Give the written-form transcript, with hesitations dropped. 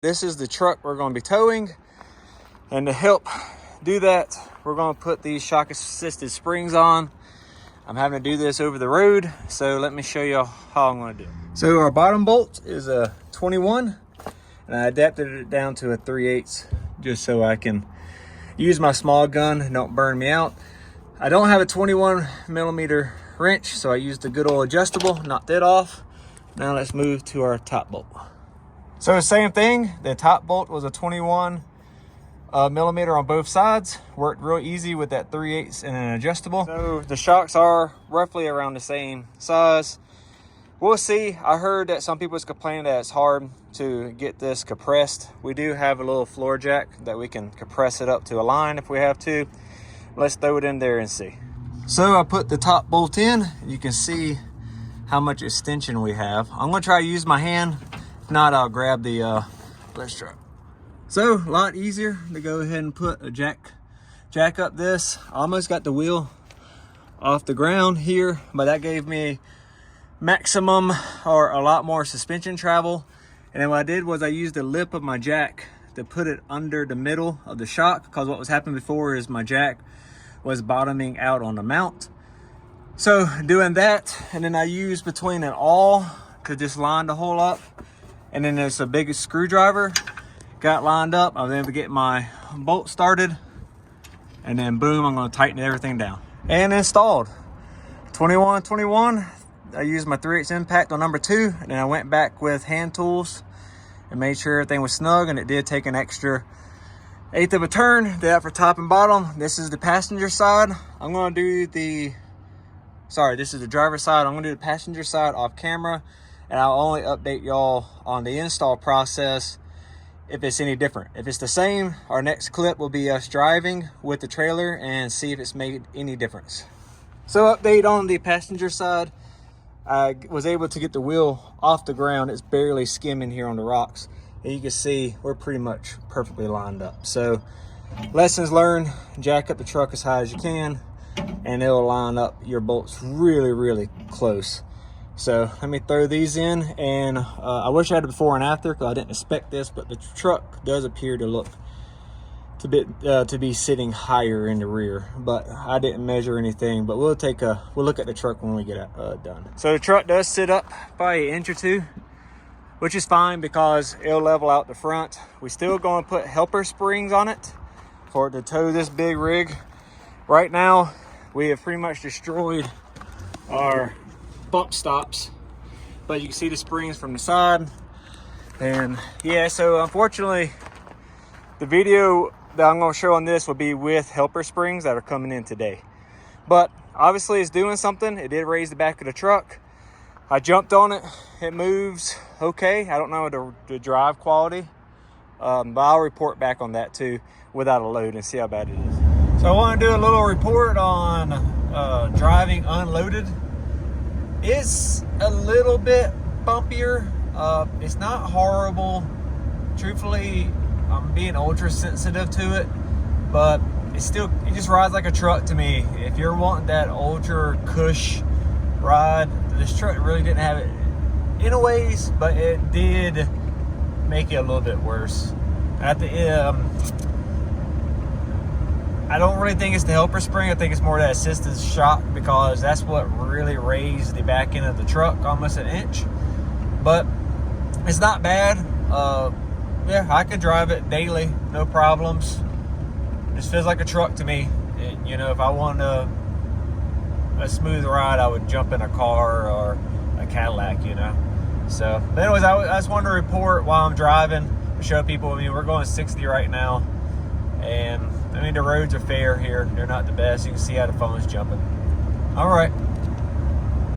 This is the truck we're going to be towing, and to help do that, we're going to put these shock assisted springs on. I'm having to do this over the road, so let me show you how I'm going to do it. So our bottom bolt is a 21, and I adapted it down to a 3/8 just so I can use my small gun and don't burn me out. I don't have a 21 millimeter wrench, so I used a good old adjustable, knocked that off. Now let's move to our top bolt. So same thing, the top bolt was a 21 millimeter on both sides. Worked real easy with that 3/8 and an adjustable. So the shocks are roughly around the same size. We'll see. I heard that some people was complaining that it's hard to get this compressed. We do have a little floor jack that we can compress it up to a line if we have to. Let's throw it in there and see. So I put the top bolt in. You can see how much extension we have. I'm gonna try to use my hand. If not, I'll grab the let's try. So a lot easier to go ahead and put a jack up this. I almost got the wheel off the ground here, but that gave me maximum or a lot more suspension travel. And then what I did was I used the lip of my jack to put it under the middle of the shock, because what was happening before is my jack was bottoming out on the mount. So doing that, and then I used between an awl to just line the hole up, and then there's a big screwdriver, got lined up. I was able to get my bolt started, and then boom, I'm going to tighten everything down and installed. 21. I used my 3/8 impact on number 2, and then I went back with hand tools and made sure everything was snug, and it did take an extra 1/8 of a turn. Did that for top and bottom. This is the passenger side. I'm going to do this is the driver's side. I'm going to do the passenger side off camera, and I'll only update y'all on the install process if it's any different. If it's the same, our next clip will be us driving with the trailer and see if it's made any difference. So update on the passenger side. I was able to get the wheel off the ground. It's barely skimming here on the rocks. And you can see we're pretty much perfectly lined up. So lessons learned, jack up the truck as high as you can, and it'll line up your bolts really close. So let me throw these in, and I wish I had a before and after, because I didn't expect this, but the truck does appear to look to be sitting higher in the rear, but I didn't measure anything. But we'll look at the truck when we get done. So the truck does sit up by 1 inch or 2, which is fine because it'll level out the front. We still going to put helper springs on it for it to tow this big rig. Right now we have pretty much destroyed our bump stops, but you can see the springs from the side. And yeah, so unfortunately the video that I'm going to show on this will be with helper springs that are coming in today, but obviously it's doing something. It did raise the back of the truck. I jumped on it. It moves okay. I don't know the drive quality, but I'll report back on that too without a load and see how bad it is. So I want to do a little report on driving unloaded. It's a little bit bumpier. It's not horrible. Truthfully, I'm being ultra sensitive to it, but it just rides like a truck to me. If you're wanting that ultra cush ride, this truck really didn't have it in a ways, but it did make it a little bit worse. At the I don't really think it's the helper spring. I think it's more that assisted shock, because that's what really raised the back end of the truck almost 1 inch. But it's not bad. Yeah, I could drive it daily, no problems. Just feels like a truck to me. You know, if I wanted a smooth ride, I would jump in a car or a Cadillac, you know. So, but anyways, I just wanted to report while I'm driving to show people. I mean, we're going 60 right now, and I mean, the roads are fair here. They're not the best. You can see how the phone's jumping. All right.